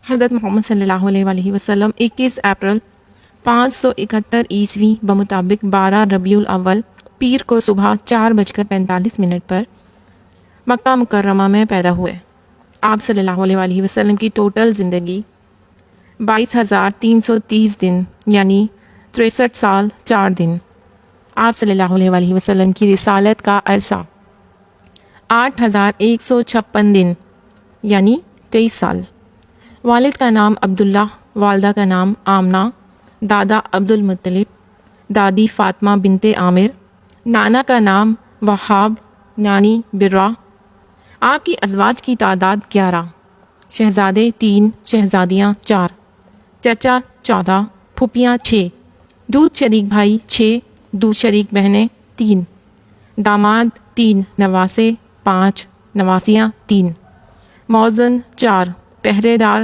حضرت محمد صلی اللہ علیہ وآلہ وسلم 21 اپریل 571 عیسوی بمطابق 12 ربیع الاول پیر کو صبح 4:45 پر مکہ مکرمہ میں پیدا ہوئے۔ آپ صلی اللہ علیہ وآلہ وسلم کی ٹوٹل زندگی 22,330 دن یعنی 63 سال 4 دن۔ آپ صلی اللہ علیہ وآلہ وسلم کی رسالت کا عرصہ 8,156 دن یعنی 23 سال۔ والد کا نام عبداللہ، والدہ کا نام آمنہ، دادا عبد المطلب، دادی فاطمہ بنت عامر، نانا کا نام وہاب، نانی برہ۔ آپ کی ازواج کی تعداد 11، شہزادے 3، شہزادیاں 4، چچا 14، پھوپھیاں 6، دودھ شریک بھائی 6، دودھ شریک بہنیں 3، داماد 3، نواسے 5، نواسیاں 3، موذن 4، پہرے دار